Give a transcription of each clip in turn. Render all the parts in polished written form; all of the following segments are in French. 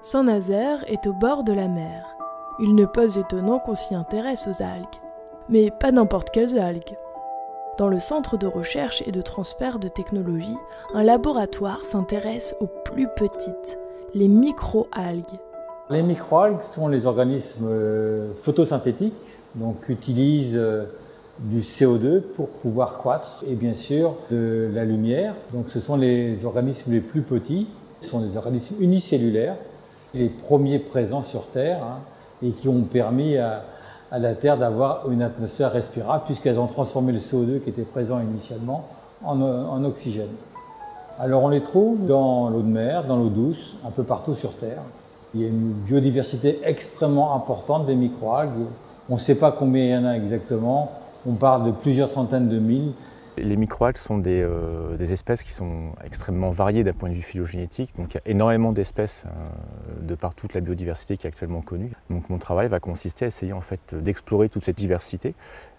Saint-Nazaire est au bord de la mer. Il n'est pas étonnant qu'on s'y intéresse aux algues. Mais pas n'importe quelles algues. Dans le centre de recherche et de transfert de technologie, un laboratoire s'intéresse aux plus petites, les microalgues. Les microalgues sont les organismes photosynthétiques, donc utilisent du CO2 pour pouvoir croître et bien sûr de la lumière. Donc ce sont les organismes les plus petits, ce sont des organismes unicellulaires, les premiers présents sur Terre et qui ont permis à la Terre d'avoir une atmosphère respirable puisqu'elles ont transformé le CO2 qui était présent initialement en oxygène. Alors on les trouve dans l'eau de mer, dans l'eau douce, un peu partout sur Terre. Il y a une biodiversité extrêmement importante des microalgues. On ne sait pas combien il y en a exactement, on parle de plusieurs centaines de mille. Les microalgues sont des espèces qui sont extrêmement variées d'un point de vue phylogénétique. Donc il y a énormément d'espèces de par toute la biodiversité qui est actuellement connue. Donc mon travail va consister à essayer en fait d'explorer toute cette diversité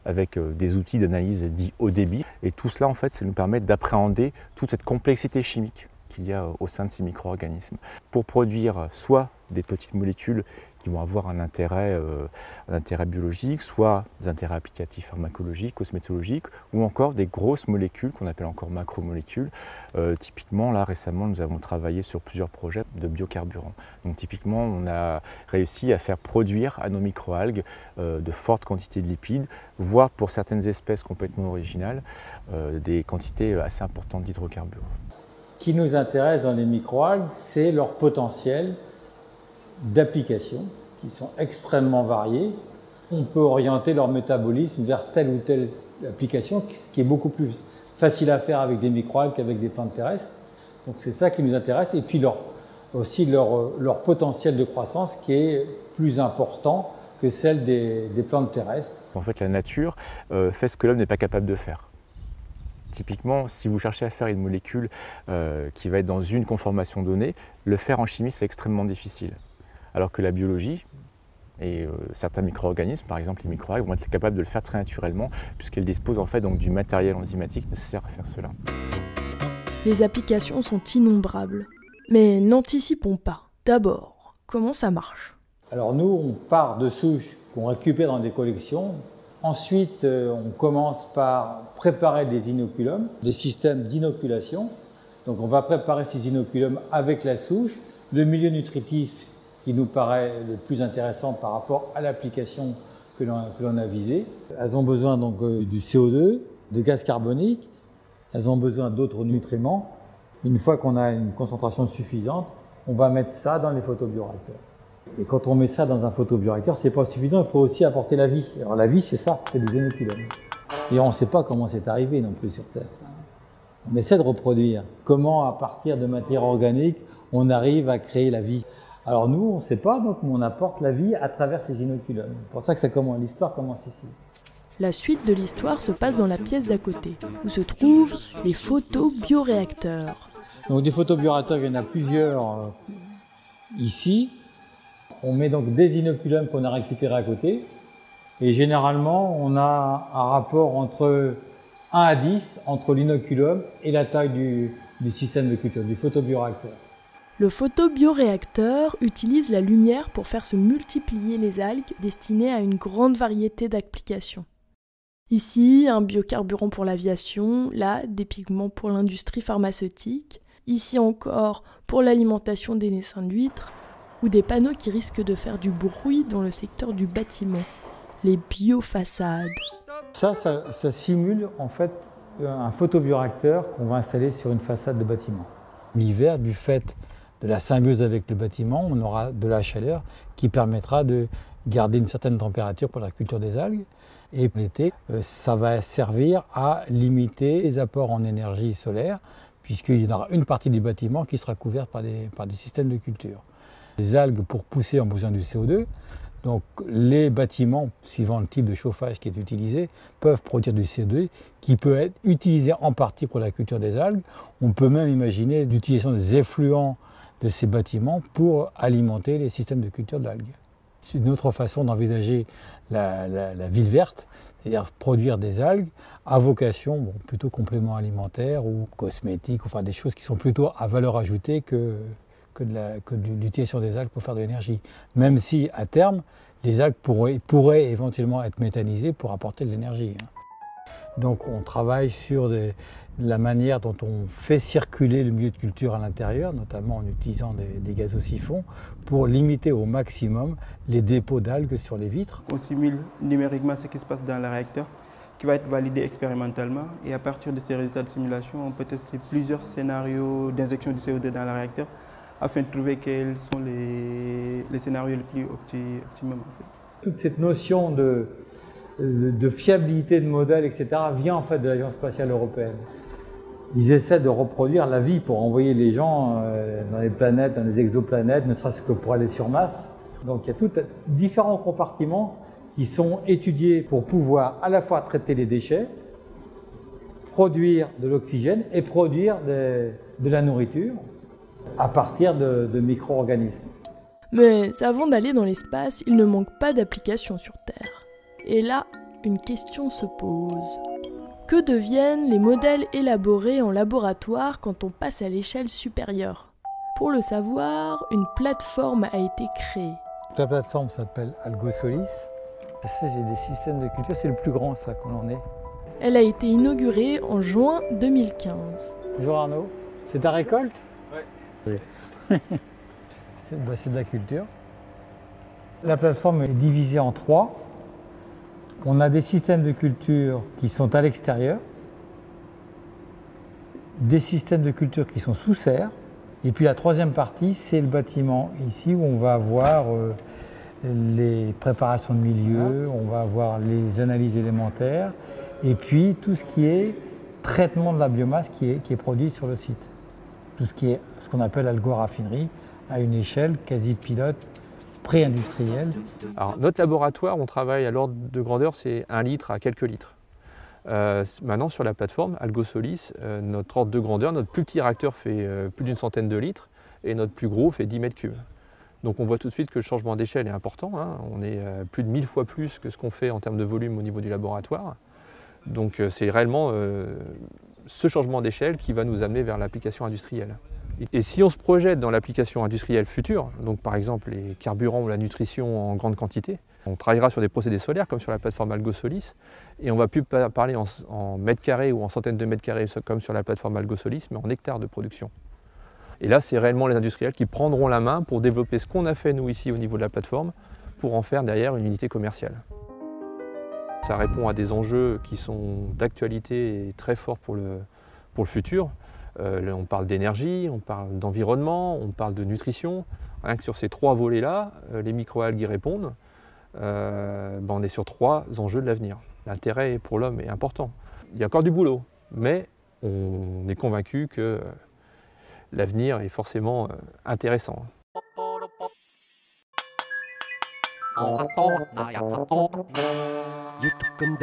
avec des outils d'analyse dits haut débit. Et tout cela en fait, ça nous permet d'appréhender toute cette complexité chimique qu'il y a au sein de ces micro-organismes pour produire soit des petites molécules qui vont avoir un intérêt biologique, soit des intérêts applicatifs pharmacologiques, cosmétologiques, ou encore des grosses molécules qu'on appelle encore macromolécules. Typiquement, là récemment, nous avons travaillé sur plusieurs projets de biocarburants. Donc typiquement, on a réussi à faire produire à nos microalgues de fortes quantités de lipides, voire pour certaines espèces complètement originales, des quantités assez importantes d'hydrocarbures. Ce qui nous intéresse dans les microalgues, c'est leur potentiel d'application qui sont extrêmement variés. On peut orienter leur métabolisme vers telle ou telle application, ce qui est beaucoup plus facile à faire avec des microalgues qu'avec des plantes terrestres. Donc c'est ça qui nous intéresse. Et puis aussi leur potentiel de croissance qui est plus important que celle des plantes terrestres. En fait, la nature fait ce que l'homme n'est pas capable de faire. Typiquement, si vous cherchez à faire une molécule qui va être dans une conformation donnée, le faire en chimie, c'est extrêmement difficile. Alors que la biologie et certains micro-organismes, par exemple les microalgues, vont être capables de le faire très naturellement puisqu'elles disposent en fait donc du matériel enzymatique nécessaire à faire cela. Les applications sont innombrables. Mais n'anticipons pas. D'abord, comment ça marche? Alors nous, on part de souches qu'on récupère dans des collections. Ensuite, on commence par préparer des inoculums, des systèmes d'inoculation. Donc on va préparer ces inoculums avec la souche, le milieu nutritif qui nous paraît le plus intéressant par rapport à l'application que l'on a visée. Elles ont besoin donc du CO2, de gaz carbonique, elles ont besoin d'autres nutriments. Une fois qu'on a une concentration suffisante, on va mettre ça dans les photobioréacteurs. Et quand on met ça dans un photobioréacteur, c'est pas suffisant, il faut aussi apporter la vie. Alors la vie, c'est ça, c'est des inoculums. Et on ne sait pas comment c'est arrivé non plus sur Terre. Ça. On essaie de reproduire comment, à partir de matière organique, on arrive à créer la vie. Alors nous, on ne sait pas, donc on apporte la vie à travers ces inoculums. C'est pour ça que l'histoire commence ici. La suite de l'histoire se passe dans la pièce d'à côté, où se trouvent les photobioréacteurs. Donc des photobioréacteurs, il y en a plusieurs ici. On met donc des inoculums qu'on a récupérés à côté. Et généralement, on a un rapport entre 1 à 10 entre l'inoculum et la taille du système de culture, du photobioréacteur. Le photobioréacteur utilise la lumière pour faire se multiplier les algues destinées à une grande variété d'applications. Ici, un biocarburant pour l'aviation, là, des pigments pour l'industrie pharmaceutique, ici encore pour l'alimentation des naissins d'huîtres, ou des panneaux qui risquent de faire du bruit dans le secteur du bâtiment, les biofaçades. Ça simule en fait un photobioréacteur qu'on va installer sur une façade de bâtiment. L'hiver, du fait de la symbiose avec le bâtiment, on aura de la chaleur qui permettra de garder une certaine température pour la culture des algues. Et l'été, ça va servir à limiter les apports en énergie solaire, puisqu'il y aura une partie du bâtiment qui sera couverte par des systèmes de culture. Les algues, pour pousser, ont besoin du CO2. Donc les bâtiments, suivant le type de chauffage qui est utilisé, peuvent produire du CO2 qui peut être utilisé en partie pour la culture des algues. On peut même imaginer l'utilisation des effluents de ces bâtiments pour alimenter les systèmes de culture d'algues. C'est une autre façon d'envisager la ville verte, c'est-à-dire produire des algues à vocation plutôt complément alimentaire ou cosmétique, enfin des choses qui sont plutôt à valeur ajoutée que de l'utilisation des algues pour faire de l'énergie. Même si, à terme, les algues pourraient éventuellement être méthanisées pour apporter de l'énergie. Donc on travaille sur la manière dont on fait circuler le milieu de culture à l'intérieur, notamment en utilisant des gazosiphons, pour limiter au maximum les dépôts d'algues sur les vitres. On simule numériquement ce qui se passe dans le réacteur, qui va être validé expérimentalement. Et à partir de ces résultats de simulation, on peut tester plusieurs scénarios d'injection du CO2 dans le réacteur afin de trouver quels sont les scénarios les plus optimums. En fait. Toute cette notion de fiabilité de modèles, etc., vient en fait de l'Agence spatiale européenne. Ils essaient de reproduire la vie pour envoyer les gens dans les planètes, dans les exoplanètes, ne serait-ce que pour aller sur Mars. Donc il y a tous différents compartiments qui sont étudiés pour pouvoir à la fois traiter les déchets, produire de l'oxygène et produire de la nourriture à partir de micro-organismes. Mais avant d'aller dans l'espace, il ne manque pas d'applications sur Terre. Et là, une question se pose. Que deviennent les modèles élaborés en laboratoire quand on passe à l'échelle supérieure? Pour le savoir, une plateforme a été créée. La plateforme s'appelle AlgoSolis. Ça, j'ai des systèmes de culture, c'est le plus grand ça qu'on en est. Elle a été inaugurée en juin 2015. Bonjour Arnaud, c'est ta récolte? Oui. C'est de la culture. La plateforme est divisée en 3. On a des systèmes de culture qui sont à l'extérieur, des systèmes de culture qui sont sous serre, et puis la troisième partie, c'est le bâtiment ici où on va avoir les préparations de milieu, on va avoir les analyses élémentaires, et puis tout ce qui est traitement de la biomasse qui est produit sur le site. Tout ce qui est ce qu'on appelle algo-raffinerie à une échelle quasi pilote, pré-industrielle. Alors, notre laboratoire, on travaille à l'ordre de grandeur, c'est 1 litre à quelques litres. Maintenant, sur la plateforme AlgoSolis, notre ordre de grandeur, notre plus petit réacteur fait plus d'une centaine de litres et notre plus gros fait 10 mètres cubes. Donc on voit tout de suite que le changement d'échelle est important. On est plus de 1000 fois plus que ce qu'on fait en termes de volume au niveau du laboratoire. Donc c'est réellement ce changement d'échelle qui va nous amener vers l'application industrielle. Et si on se projette dans l'application industrielle future, donc par exemple les carburants ou la nutrition en grande quantité, on travaillera sur des procédés solaires comme sur la plateforme AlgoSolis et on ne va plus parler en mètres carrés ou en centaines de mètres carrés comme sur la plateforme AlgoSolis, mais en hectares de production. Et là, c'est réellement les industriels qui prendront la main pour développer ce qu'on a fait nous ici au niveau de la plateforme pour en faire derrière une unité commerciale. Ça répond à des enjeux qui sont d'actualité et très forts pour le futur. On parle d'énergie, on parle d'environnement, on parle de nutrition. Rien que sur ces 3 volets-là, les microalgues y répondent. On est sur 3 enjeux de l'avenir. L'intérêt pour l'homme est important. Il y a encore du boulot, mais on est convaincu que l'avenir est forcément intéressant. YouTube